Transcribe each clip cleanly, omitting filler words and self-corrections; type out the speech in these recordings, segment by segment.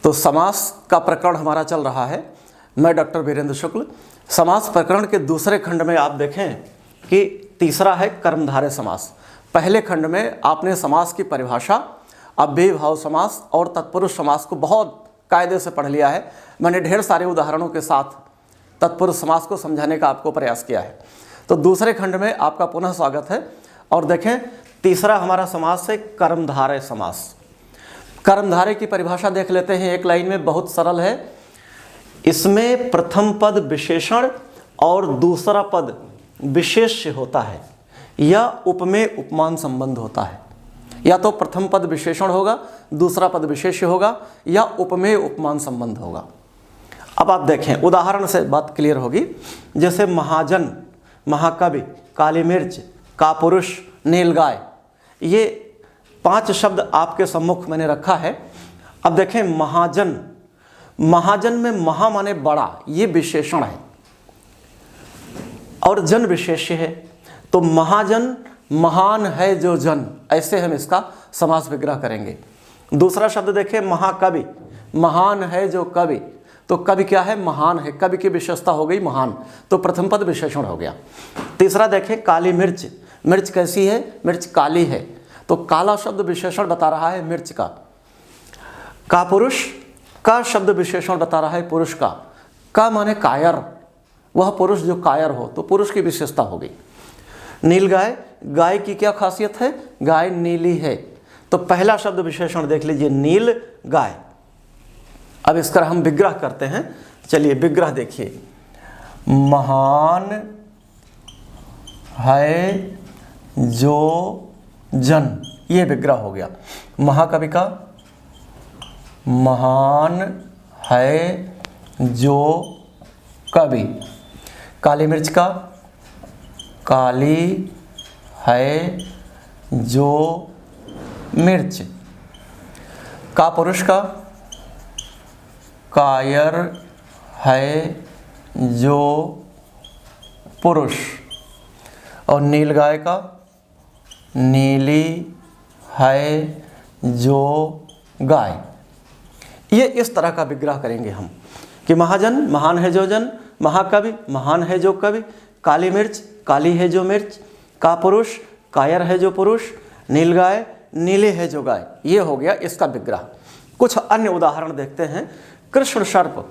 तो समास का प्रकरण हमारा चल रहा है। मैं डॉक्टर वीरेंद्र शुक्ल। समास प्रकरण के दूसरे खंड में आप देखें कि तीसरा है कर्मधारय समास। पहले खंड में आपने समास की परिभाषा, अव्ययीभाव समास और तत्पुरुष समास को बहुत कायदे से पढ़ लिया है। मैंने ढेर सारे उदाहरणों के साथ तत्पुरुष समास को समझाने का आपको प्रयास किया है। तो दूसरे खंड में आपका पुनः स्वागत है। और देखें, तीसरा हमारा समास है कर्मधारय समास। कर्मधारय की परिभाषा देख लेते हैं एक लाइन में, बहुत सरल है। इसमें प्रथम पद विशेषण और दूसरा पद विशेष्य होता है या उपमेय उपमान संबंध होता है। या तो प्रथम पद विशेषण होगा, दूसरा पद विशेष्य होगा या उपमेय उपमान संबंध होगा। अब आप देखें, उदाहरण से बात क्लियर होगी। जैसे महाजन, महाकवि, काली मिर्च, कापुरुष, नीलगाय, ये 5 शब्द आपके सम्मुख मैंने रखा है। अब देखें, महाजन, महाजन में महा माने बड़ा, ये विशेषण है और जन विशेष्य है। तो महाजन, महान है जो जन, ऐसे हम इसका समास विग्रह करेंगे। दूसरा शब्द देखें, महाकवि, महान है जो कवि। तो कवि क्या है? महान है। कवि की विशेषता हो गई महान, तो प्रथम पद विशेषण हो गया। तीसरा देखें, काली मिर्च, मिर्च कैसी है? मिर्च काली है, तो काला शब्द विशेषण बता रहा है मिर्च का। कापुरुष, का शब्द विशेषण बता रहा है पुरुष का। का माने कायर, वह पुरुष जो कायर हो, तो पुरुष की विशेषता हो गई। नीलगाय, गाय की क्या खासियत है? गाय नीली है, तो पहला शब्द विशेषण देख लीजिए, नील गाय। अब इसका हम विग्रह करते हैं। चलिए विग्रह देखिए, महान है जो जन, ये विग्रह हो गया। महाकवि का महान है जो कवि, काली मिर्च का काली है जो मिर्च, कापुरुष का कायर है जो पुरुष, और नीलगाय का नीली है जो गाय। ये इस तरह का विग्रह करेंगे हम कि महाजन, महान है जो जन, महाकवि, महान है जो कवि, काली मिर्च, काली है जो मिर्च, कापुरुष, कायर है जो पुरुष, नीलगाय, नीले है जो गाय। ये हो गया इसका विग्रह। कुछ अन्य उदाहरण देखते हैं। कृष्ण सर्प,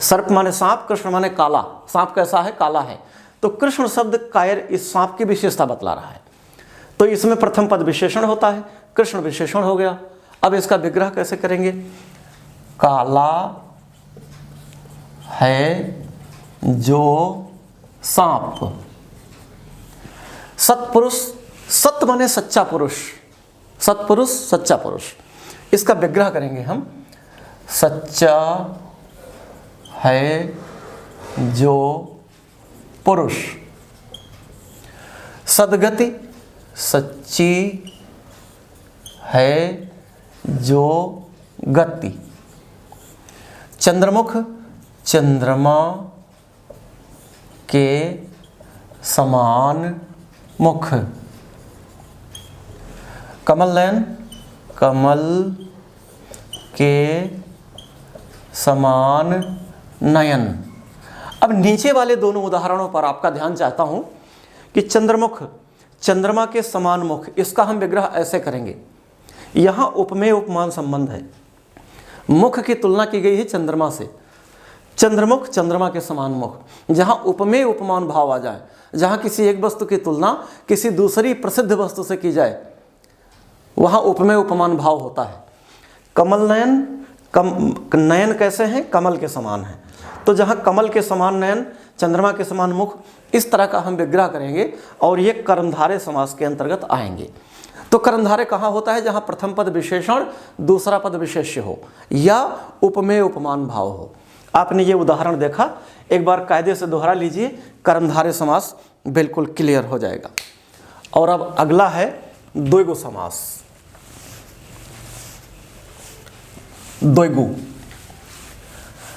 सर्प माने सांप, कृष्ण माने काला। सांप कैसा है? काला है, तो कृष्ण शब्द कायर इस सांप की विशेषता बतला रहा है, तो इसमें प्रथम पद विशेषण होता है, कृष्ण विशेषण हो गया। अब इसका विग्रह कैसे करेंगे? काला है जो सांप। सत्पुरुष, सत्य माने सच्चा पुरुष, सत्पुरुष सच्चा पुरुष। इसका विग्रह करेंगे हम, सच्चा है जो पुरुष। सद्गति, सच्ची है जो गति। चंद्रमुख, चंद्रमा के समान मुख। कमल नयन, कमल के समान नयन। अब नीचे वाले दोनों उदाहरणों पर आपका ध्यान चाहता हूं कि चंद्रमुख, चंद्रमा के समान मुख, इसका हम विग्रह ऐसे करेंगे। यहां उपमेय उपमान संबंध है, मुख की तुलना की गई है चंद्रमा से। चंद्रमुख, चंद्रमा के समान मुख। जहां उपमेय उपमान भाव आ जाए, जहां किसी एक वस्तु की तुलना किसी दूसरी प्रसिद्ध वस्तु से की जाए, वहां उपमेय उपमान भाव होता है। कमल नयन, नयन कैसे हैं? कमल के समान है, तो जहां कमल के समान नयन, चंद्रमा के समान मुख, इस तरह का हम विग्रह करेंगे और ये कर्मधारय समास के अंतर्गत आएंगे। तो कर्मधारय कहाँ होता है? जहां प्रथम पद विशेषण, दूसरा पद विशेष्य हो या उपमेय उपमान भाव हो। आपने ये उदाहरण देखा, एक बार कायदे से दोहरा लीजिए, कर्मधारय समास बिल्कुल क्लियर हो जाएगा। और अब अगला है द्विगु समास। द्विगु,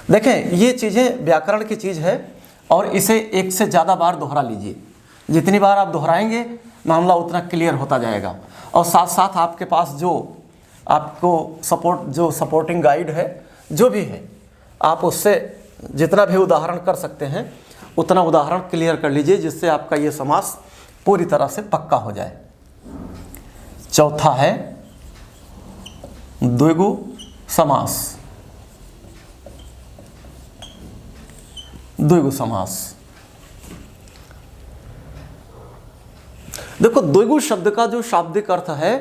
देखें ये चीज़ें व्याकरण की चीज़ है और इसे एक से ज़्यादा बार दोहरा लीजिए। जितनी बार आप दोहराएंगे मामला उतना क्लियर होता जाएगा। और साथ साथ आपके पास जो आपको जो सपोर्टिंग गाइड है जो भी है, आप उससे जितना भी उदाहरण कर सकते हैं उतना उदाहरण क्लियर कर लीजिए, जिससे आपका ये समास पूरी तरह से पक्का हो जाए। चौथा है द्विगु समास। द्विगु समास, देखो द्विगु शब्द का जो शाब्दिक अर्थ है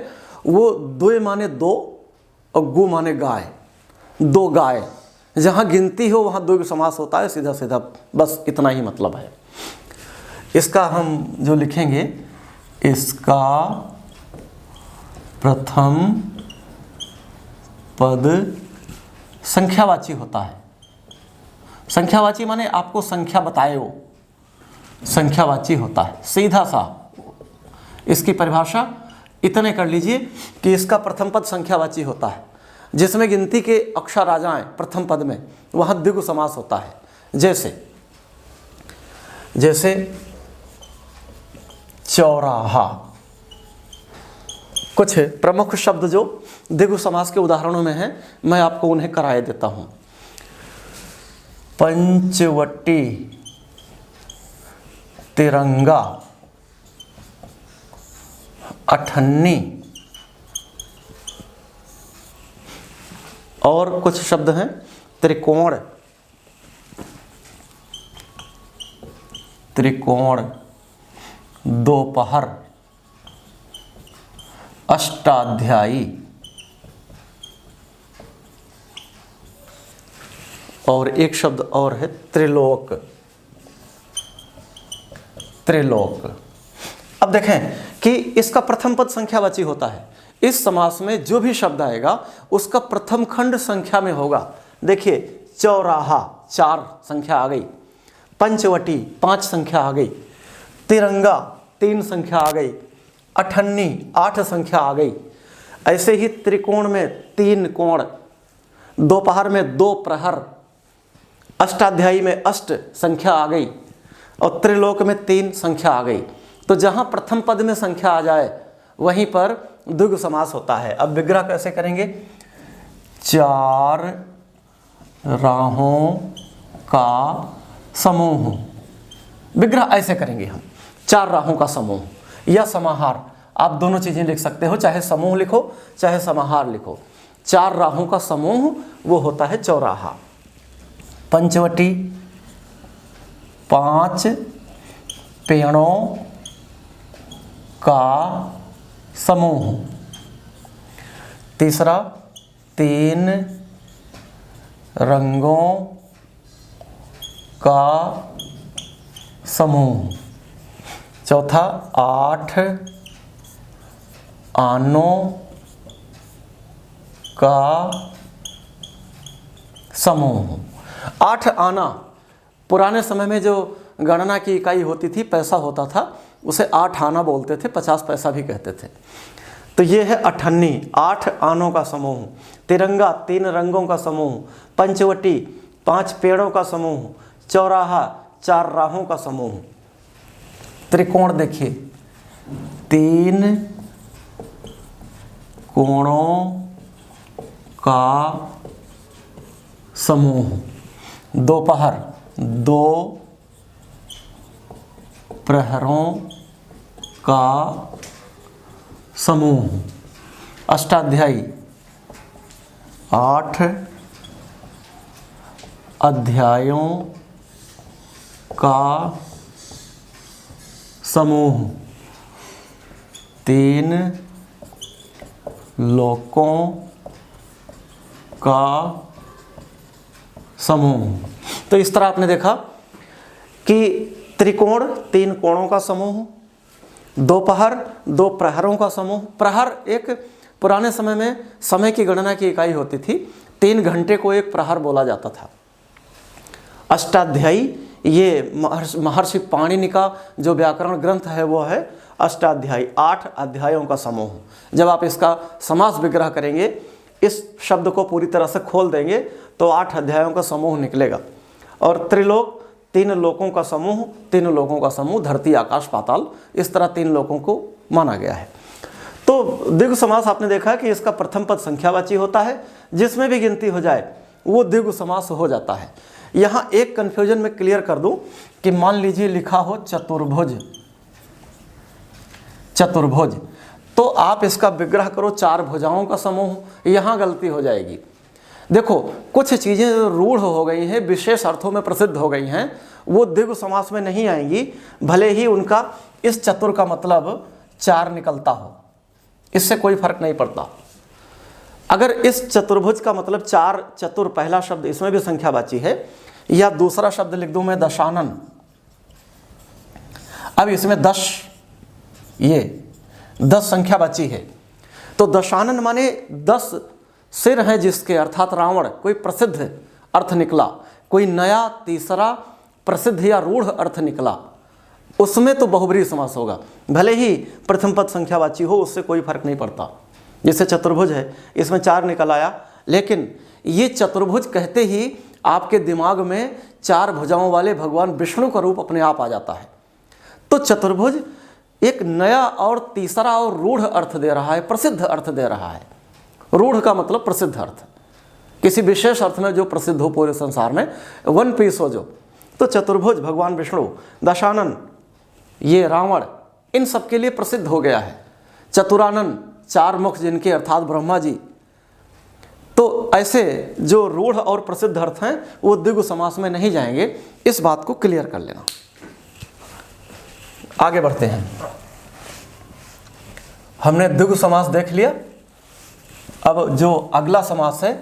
वो द्वय माने दो और गु माने गाय, दो गाय। जहां गिनती हो वहां द्विगु समास होता है, सीधा सीधा बस इतना ही मतलब है। इसका हम जो लिखेंगे, इसका प्रथम पद संख्यावाची होता है। संख्यावाची माने आपको संख्या बताए वो संख्यावाची होता है, सीधा सा इसकी परिभाषा इतने कर लीजिए कि इसका प्रथम पद संख्यावाची होता है। जिसमें गिनती के अक्षर आ जाएं प्रथम पद में, वहां द्विगु समास होता है। जैसे चौराहा। कुछ प्रमुख शब्द जो द्विगु समास के उदाहरणों में हैं, मैं आपको उन्हें कराए देता हूं। पंचवटी, तिरंगा, अठन्नी, और कुछ शब्द हैं त्रिकोण, त्रिकोण, दोपहर, अष्टाध्यायी, और एक शब्द और है त्रिलोक। त्रिलोक। अब देखें कि इसका प्रथम पद संख्यावाची होता है। इस समास में जो भी शब्द आएगा उसका प्रथम खंड संख्या में होगा। देखिए चौराहा 4 संख्या आ गई, पंचवटी 5 संख्या आ गई, तिरंगा 3 संख्या आ गई, अठन्नी 8 संख्या आ गई। ऐसे ही त्रिकोण में 3 कोण, दोपहर में 2 प्रहर, अष्टाध्यायी में अष्ट संख्या आ गई, और त्रिलोक में 3 संख्या आ गई। तो जहां प्रथम पद में संख्या आ जाए वहीं पर द्विगु समास होता है। अब विग्रह कैसे करेंगे? 4 राहों का समूह। विग्रह ऐसे करेंगे हम, 4 राहों का समूह या समाहार, आप दोनों चीजें लिख सकते हो, चाहे समूह लिखो चाहे समाहार लिखो। 4 राहों का समूह वो होता है चौराहा। पंचवटी 5 पेड़ों का समूह। तीसरा 3 रंगों का समूह। चौथा 8 आनों का समूह। 8 आना, पुराने समय में जो गणना की इकाई होती थी, पैसा होता था, उसे 8 आना बोलते थे, 50 पैसा भी कहते थे। तो ये है अठन्नी, 8 आनों का समूह। तिरंगा 3 रंगों का समूह। पंचवटी 5 पेड़ों का समूह। चौराहा 4 राहों का समूह। त्रिकोण देखिए 3 कोणों का समूह। दोपहर 2 प्रहरों का समूह। अष्टाध्यायी 8 अध्यायों का समूह। 3 लोकों का समूह। तो इस तरह आपने देखा कि त्रिकोण 3 कोणों का समूह, दोपहर 2 प्रहरों का समूह। प्रहर एक पुराने समय में समय की गणना की इकाई होती थी, 3 घंटे को एक प्रहर बोला जाता था। अष्टाध्यायी, ये महर्षि पाणिनि का जो व्याकरण ग्रंथ है वो है अष्टाध्यायी, 8 अध्यायों का समूह। जब आप इसका समास विग्रह करेंगे, इस शब्द को पूरी तरह से खोल देंगे तो 8 अध्यायों का समूह निकलेगा। और त्रिलोक 3 लोकों का समूह। 3 लोकों का समूह, धरती आकाश पाताल, इस तरह 3 लोकों को माना गया है। तो द्विगु समास आपने देखा कि इसका प्रथम पद संख्यावाची होता है, जिसमें भी गिनती हो जाए वो द्विगु समास हो जाता है। यहाँ एक कन्फ्यूजन में क्लियर कर दूं कि मान लीजिए लिखा हो चतुर्भुज, चतुर्भुज, तो आप इसका विग्रह करो चार भुजाओं का समूह, यहाँ गलती हो जाएगी। देखो कुछ चीज़ें रूढ़ हो गई हैं, विशेष अर्थों में प्रसिद्ध हो गई हैं, वो द्विगु समास में नहीं आएंगी, भले ही उनका इस चतुर का मतलब चार निकलता हो, इससे कोई फर्क नहीं पड़ता। अगर इस चतुर्भुज का मतलब चार, चतुर पहला शब्द इसमें भी संख्यावाची है, या दूसरा शब्द लिख दूं मैं दशानन, अब इसमें 10, ये 10 संख्यावाची है, तो दशानन माने 10 सिर हैं जिसके, अर्थात रावण, कोई प्रसिद्ध अर्थ निकला, कोई नया तीसरा प्रसिद्ध या रूढ़ अर्थ निकला, उसमें तो बहुब्रीहि समास होगा, भले ही प्रथम पद संख्यावाची हो, उससे कोई फर्क नहीं पड़ता। जैसे चतुर्भुज है, इसमें 4 निकल आया, लेकिन ये चतुर्भुज कहते ही आपके दिमाग में 4 भुजाओं वाले भगवान विष्णु का रूप अपने आप आ जाता है। तो चतुर्भुज एक नया और तीसरा और रूढ़ अर्थ दे रहा है, प्रसिद्ध अर्थ दे रहा है। रूढ़ का मतलब प्रसिद्ध अर्थ, किसी विशेष अर्थ में जो प्रसिद्ध हो पूरे संसार में, वन पीस हो जो। तो चतुर्भुज भगवान विष्णु, दशानन ये रावण, इन सब के लिए प्रसिद्ध हो गया है। चतुरानन 4 मुख जिनके, अर्थात ब्रह्मा जी। तो ऐसे जो रूढ़ और प्रसिद्ध अर्थ हैं वो द्विगु समास में नहीं जाएंगे, इस बात को क्लियर कर लेना। आगे बढ़ते हैं, हमने द्विगु समास देख लिया। अब जो अगला समास है,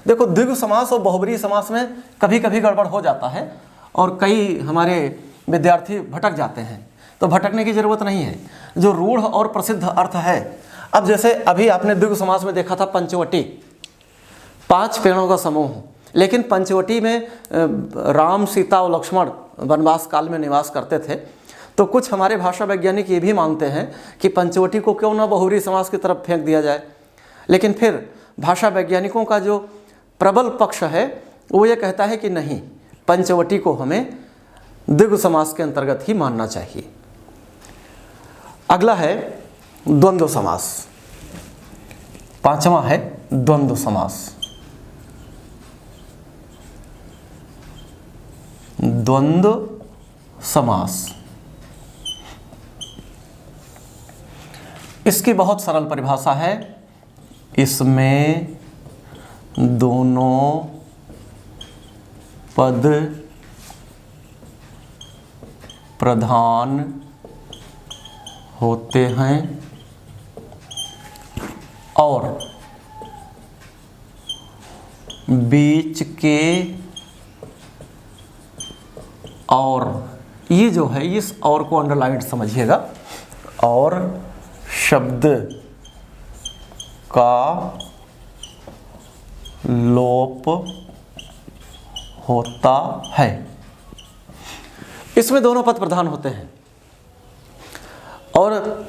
देखो द्विगु समास और बहुब्रीहि समास में कभी कभी गड़बड़ हो जाता है और कई हमारे विद्यार्थी भटक जाते हैं, तो भटकने की जरूरत नहीं है। जो रूढ़ और प्रसिद्ध अर्थ है, अब जैसे अभी आपने द्विगु समास में देखा था पंचवटी, 5 पेड़ों का समूह, लेकिन पंचवटी में राम, सीता और लक्ष्मण वनवास काल में निवास करते थे। तो कुछ हमारे भाषा वैज्ञानिक ये भी मानते हैं कि पंचवटी को क्यों ना बहुब्रीहि समास की तरफ फेंक दिया जाए, लेकिन फिर भाषा वैज्ञानिकों का जो प्रबल पक्ष है वो ये कहता है कि नहीं, पंचवटी को हमें द्विगु समास के अंतर्गत ही मानना चाहिए। अगला है द्वंद्व समास, 5वां है द्वंद्व समास। द्वंद्व समास, इसकी बहुत सरल परिभाषा है, इसमें दोनों पद प्रधान होते हैं और बीच के, और ये जो है इस और को अंडरलाइन समझिएगा, और शब्द का लोप होता है। इसमें दोनों पद प्रधान होते हैं और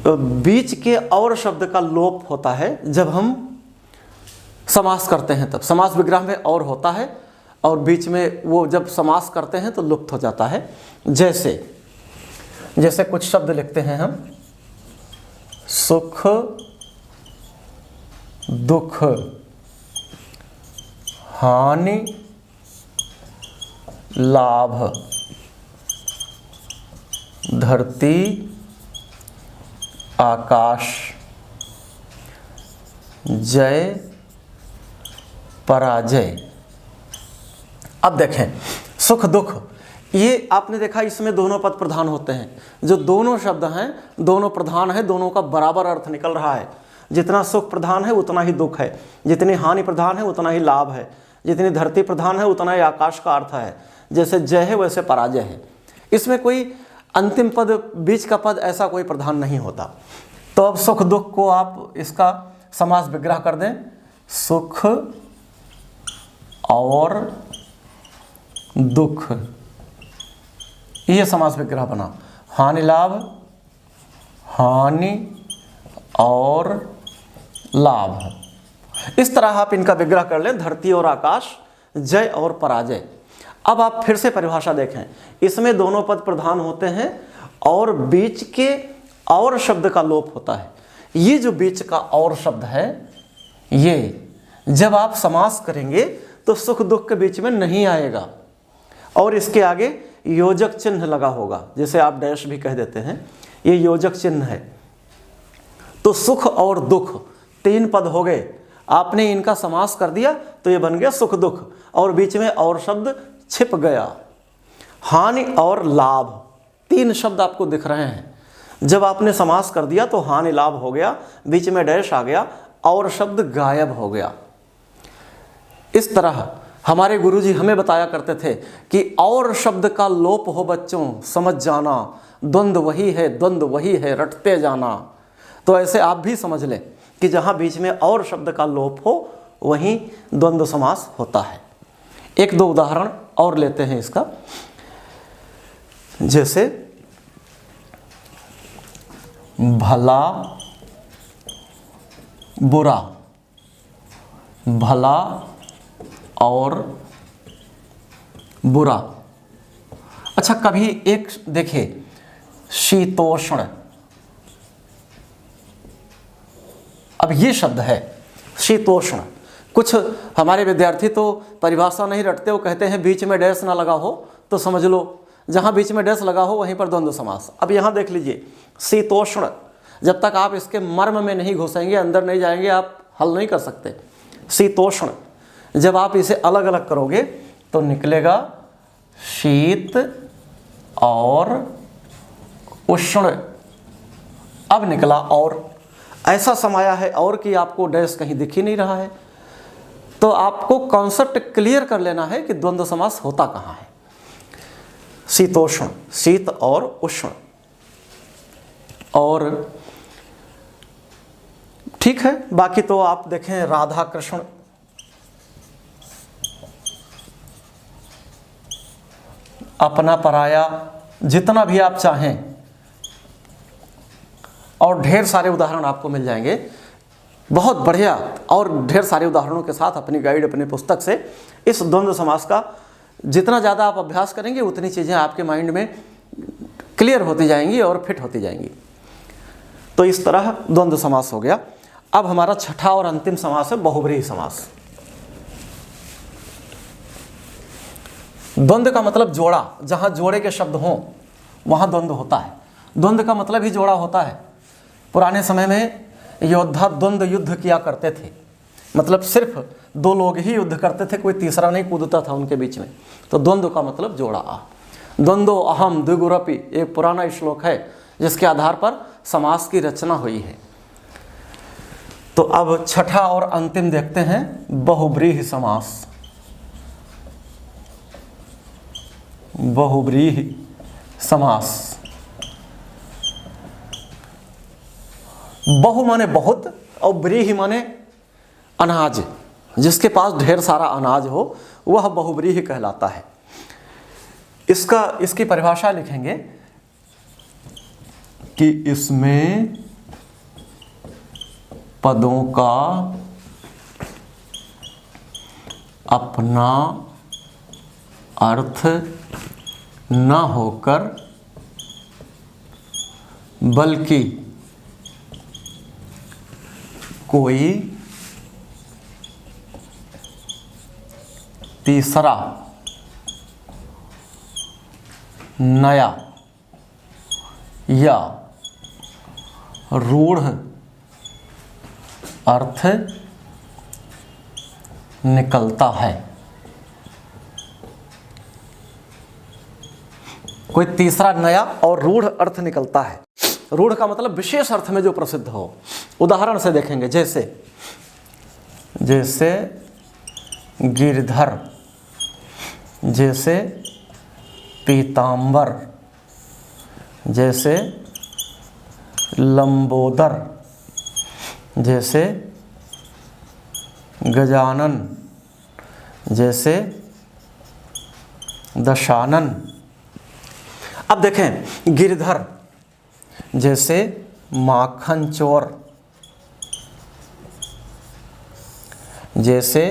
बीच के और शब्द का लोप होता है जब हम समास करते हैं, तब समास विग्रह में और होता है और बीच में वो जब समास करते हैं तो लुप्त हो जाता है। जैसे कुछ शब्द लिखते हैं हम, सुख दुख, हानि लाभ, धरती आकाश, जय पराजय। अब देखें सुख दुख, ये आपने देखा इसमें दोनों पद प्रधान होते हैं। जो दोनों शब्द हैं दोनों प्रधान है, दोनों का बराबर अर्थ निकल रहा है। जितना सुख प्रधान है उतना ही दुख है, जितनी हानि प्रधान है उतना ही लाभ है, जितनी धरती प्रधान है उतना ही आकाश का अर्थ है। जैसे जय है वैसे पराजय है। इसमें कोई अंतिम पद, बीच का पद ऐसा कोई प्रधान नहीं होता। तो अब सुख दुख को आप इसका समास विग्रह कर दें, सुख और दुख, ये समास विग्रह बना। हानि लाभ, हानि और लाभ, इस तरह आप इनका विग्रह कर लें, धरती और आकाश, जय और पराजय। अब आप फिर से परिभाषा देखें, इसमें दोनों पद प्रधान होते हैं और बीच के और शब्द का लोप होता है। ये जो बीच का और शब्द है, ये जब आप समास करेंगे तो सुख दुख के बीच में नहीं आएगा और इसके आगे योजक चिन्ह लगा होगा, जैसे आप डैश भी कह देते हैं, ये योजक चिन्ह है। तो सुख और दुख 3 पद हो गए, आपने इनका समास कर दिया तो ये बन गया सुख दुख, और बीच में और शब्द छिप गया। हानि और लाभ 3 शब्द आपको दिख रहे हैं। जब आपने समास कर दिया तो हानि लाभ हो गया, बीच में डैश आ गया और शब्द गायब हो गया। इस तरह हमारे गुरुजी हमें बताया करते थे कि और शब्द का लोप हो बच्चों समझ जाना, द्वंद्व वही है, द्वंद्व वही है, रटते जाना। तो ऐसे आप भी समझ लें कि जहाँ बीच में और शब्द का लोप हो वहीं द्वंद्व समास होता है। 1-2 उदाहरण और लेते हैं इसका। जैसे भला बुरा, भला और बुरा। अच्छा, कभी एक देखिए शीतोष्ण, अब ये शब्द है शीतोष्ण। कुछ हमारे विद्यार्थी तो परिभाषा नहीं रटते, वो कहते हैं बीच में डैश ना लगा हो तो समझ लो जहाँ बीच में डैश लगा हो वहीं पर द्वंद्व समास। अब यहाँ देख लीजिए शीतोष्ण, जब तक आप इसके मर्म में नहीं घुसेंगे, अंदर नहीं जाएंगे, आप हल नहीं कर सकते। शीतोष्ण, जब आप इसे अलग अलग करोगे तो निकलेगा शीत और उष्ण। अब निकला और, ऐसा समाया है और कि आपको डैश कहीं दिख ही नहीं रहा है। तो आपको कॉन्सेप्ट क्लियर कर लेना है कि द्वंद्व समास होता कहाँ है। शीतोष्ण, शीत और उष्ण। और ठीक है, बाकी तो आप देखें राधा कृष्ण, अपना पराया, जितना भी आप चाहें, और ढेर सारे उदाहरण आपको मिल जाएंगे। बहुत बढ़िया, और ढेर सारे उदाहरणों के साथ अपनी गाइड, अपनी पुस्तक से इस द्वंद्व समास का जितना ज़्यादा आप अभ्यास करेंगे उतनी चीज़ें आपके माइंड में क्लियर होती जाएंगी और फिट होती जाएंगी। तो इस तरह द्वंद्व समास हो गया। अब हमारा छठा और अंतिम समास है बहुव्रीहि समास। द्वंद्व का मतलब जोड़ा, जहाँ जोड़े के शब्द हों वहाँ द्वंद्व होता है। द्वंद्व का मतलब ही जोड़ा होता है। पुराने समय में योद्धा द्वंद्व युद्ध किया करते थे, मतलब सिर्फ 2 लोग ही युद्ध करते थे, कोई तीसरा नहीं कूदता था उनके बीच में। तो द्वंद्व का मतलब जोड़ा। द्वंद्वो अहम द्विगुरपि एक पुराना श्लोक है जिसके आधार पर समास की रचना हुई है। तो अब छठा और अंतिम देखते हैं बहुव्रीहि समास। बहुव्रीहि समास, बहु माने बहुत और व्रीहि माने अनाज, जिसके पास ढेर सारा अनाज हो वह बहुव्रीहि कहलाता है। इसकी परिभाषा लिखेंगे कि इसमें पदों का अपना अर्थ न होकर बल्कि कोई तीसरा नया या रूढ़ अर्थ निकलता है। कोई तीसरा नया और रूढ़ अर्थ निकलता है। रूढ़ का मतलब विशेष अर्थ में जो प्रसिद्ध हो। उदाहरण से देखेंगे, जैसे गिरधर, जैसे पीतांबर, जैसे लंबोदर, जैसे गजानन, जैसे दशानन। अब देखें गिरधर, जैसे माखन चोर, जैसे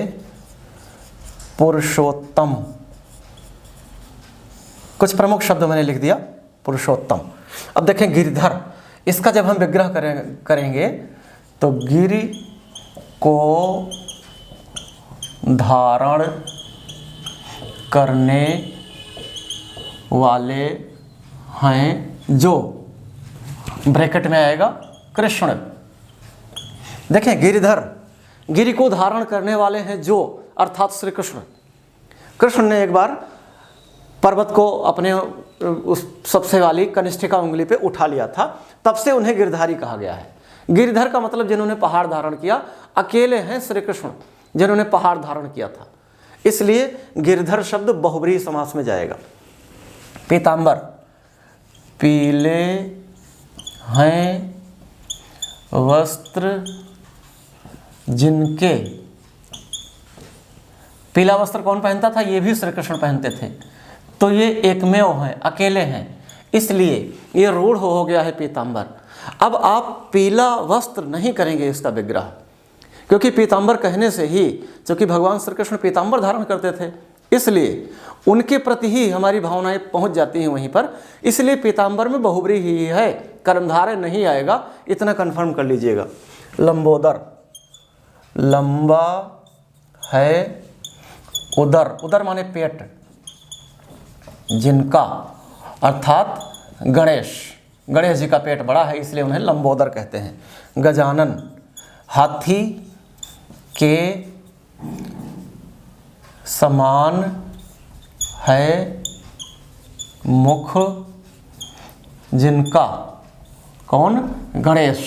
पुरुषोत्तम। कुछ प्रमुख शब्द मैंने लिख दिया पुरुषोत्तम। अब देखें गिरधर, इसका जब हम विग्रह करेंगे तो गिरि को धारण करने वाले हैं जो, ब्रैकेट में आएगा कृष्ण। देखें गिरिधर, गिरि को धारण करने वाले हैं जो, अर्थात श्री कृष्ण। कृष्ण ने एक बार पर्वत को अपने उस सबसे वाली कनिष्ठिका उंगली पे उठा लिया था, तब से उन्हें गिरधारी कहा गया है। गिरिधर का मतलब जिन्होंने पहाड़ धारण किया, अकेले हैं श्री कृष्ण जिन्होंने पहाड़ धारण किया था, इसलिए गिरधर शब्द बहुब्रीहि समास में जाएगा। पीतांबर, पीले हैं वस्त्र जिनके, पीला वस्त्र कौन पहनता था? ये भी श्री कृष्ण पहनते थे, तो ये एकमेव हैं, अकेले हैं, इसलिए ये रूढ़ हो गया है पीतांबर। अब आप पीला वस्त्र नहीं करेंगे इसका विग्रह, क्योंकि पीतांबर कहने से ही, क्योंकि भगवान श्री कृष्ण पीतांबर धारण करते थे, इसलिए उनके प्रति ही हमारी भावनाएं पहुंच जाती हैं वहीं पर, इसलिए पीतांबर में बहुब्रीहि ही है, कर्मधारय नहीं आएगा, इतना कंफर्म कर लीजिएगा। लंबोदर, लंबा है उदर, उदर माने पेट, जिनका, अर्थात गणेश, गणेश जी का पेट बड़ा है इसलिए उन्हें लंबोदर कहते हैं। गजानन, हाथी के समान है मुख जिनका, कौन? गणेश,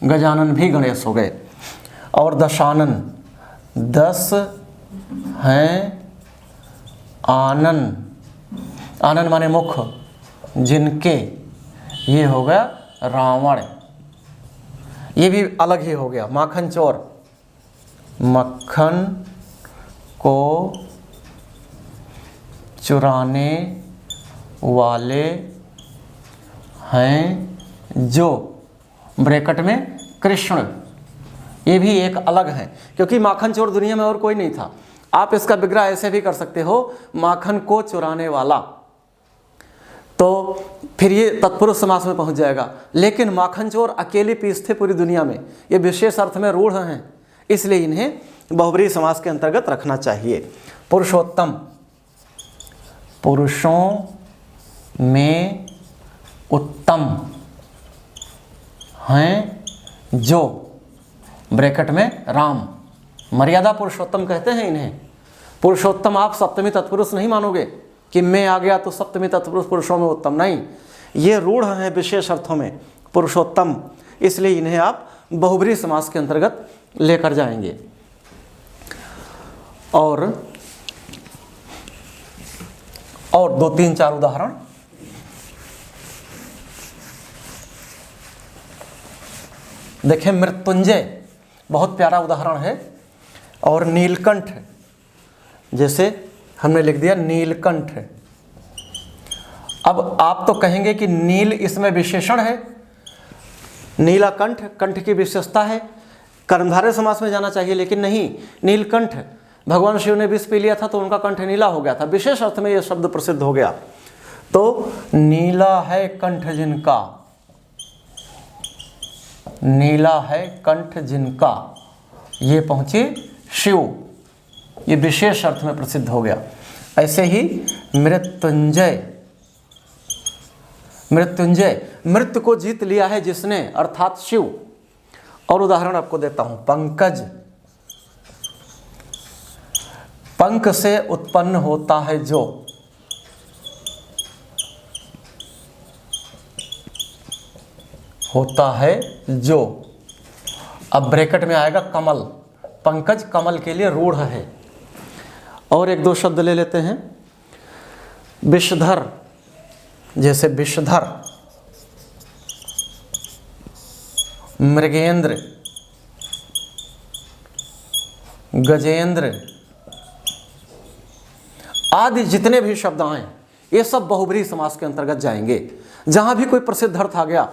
गजानन भी गणेश हो गए। और दशानन, 10 हैं आनन, आनन माने मुख जिनके, ये हो गया रावण, ये भी अलग ही हो गया। माखन चोर, मक्खन को चुराने वाले हैं जो, ब्रैकेट में कृष्ण, ये भी एक अलग है, क्योंकि माखन चोर दुनिया में और कोई नहीं था। आप इसका विग्रह ऐसे भी कर सकते हो, माखन को चुराने वाला, तो फिर ये तत्पुरुष समास में पहुंच जाएगा। लेकिन माखन चोर अकेले पीस थे पूरी दुनिया में, ये विशेष अर्थ में रूढ़ हैं, इसलिए इन्हें बहुब्रीहि समास के अंतर्गत रखना चाहिए। पुरुषोत्तम, पुरुषों में उत्तम हैं जो, ब्रैकेट में राम, मर्यादा पुरुषोत्तम कहते हैं इन्हें। पुरुषोत्तम आप सप्तमी तत्पुरुष नहीं मानोगे कि मैं आ गया तो सप्तमी तत्पुरुष पुरुषों में उत्तम, नहीं, ये रूढ़ हैं विशेष अर्थों में पुरुषोत्तम, इसलिए इन्हें आप बहुब्रीहि समास के अंतर्गत लेकर जाएंगे। और 2-3-4 उदाहरण। देखें मृत्युंजय बहुत प्यारा उदाहरण है, और नीलकंठ, जैसे हमने लिख दिया नीलकंठ। अब आप तो कहेंगे कि नील इसमें विशेषण है, नीला कंठ, कंठ की विशेषता है, कर्मधारय समास में जाना चाहिए, लेकिन नहीं, नीलकंठ, भगवान शिव ने विष पी लिया था तो उनका कंठ नीला हो गया था, विशेष अर्थ में यह शब्द प्रसिद्ध हो गया। तो नीला है कंठ जिनका, नीला है कंठ जिनका, ये पहुंचे शिव, ये विशेष अर्थ में प्रसिद्ध हो गया। ऐसे ही मृत्युंजय, मृत्युंजय, मृत्यु को जीत लिया है जिसने, अर्थात शिव। और उदाहरण आपको देता हूं, पंकज, पंख से उत्पन्न होता है जो, होता है जो, अब ब्रैकेट में आएगा कमल, पंकज कमल के लिए रूढ़ है। और 1-2 शब्द ले लेते हैं। विषधर, जैसे विषधर, मृगेंद्र, गजेंद्र आदि जितने भी शब्द आए ये सब बहुब्रीहि समास के अंतर्गत जाएंगे। जहां भी कोई प्रसिद्ध अर्थ आ गया,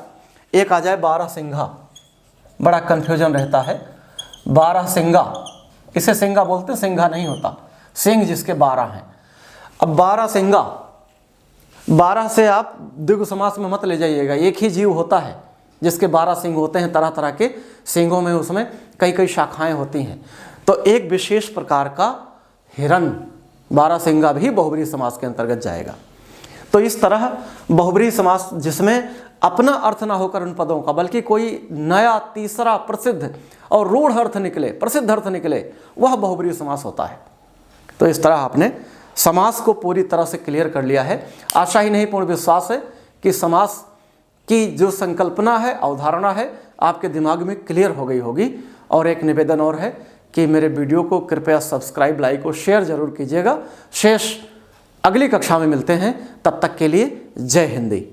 एक आ जाए 12 सिंघा, बड़ा कंफ्यूजन रहता है। 12 सिंघा, इसे सिंघा बोलते, सिंघा नहीं होता, सिंह जिसके 12 हैं। अब 12 सिंघा, 12 से आप द्विगु समास में मत ले जाइएगा। एक ही जीव होता है जिसके 12 सिंग होते हैं, तरह तरह के सिंगों में उसमें कई कई शाखाएं होती हैं। तो एक विशेष प्रकार का हिरण 12 सिंगा भी बहुब्रीहि समास के अंतर्गत जाएगा। तो इस तरह बहुब्रीहि समास जिसमें अपना अर्थ ना होकर उन पदों का, बल्कि कोई नया तीसरा प्रसिद्ध और रूढ़ अर्थ निकले, प्रसिद्ध अर्थ निकले, वह बहुब्रीहि समास होता है। तो इस तरह आपने समास को पूरी तरह से क्लियर कर लिया है। आशा ही नहीं पूर्ण विश्वास है कि समास की जो संकल्पना है, अवधारणा है, आपके दिमाग में क्लियर हो गई होगी। और एक निवेदन और है कि मेरे वीडियो को कृपया सब्सक्राइब, लाइक और शेयर जरूर कीजिएगा। शेष अगली कक्षा में मिलते हैं, तब तक के लिए जय हिंदी।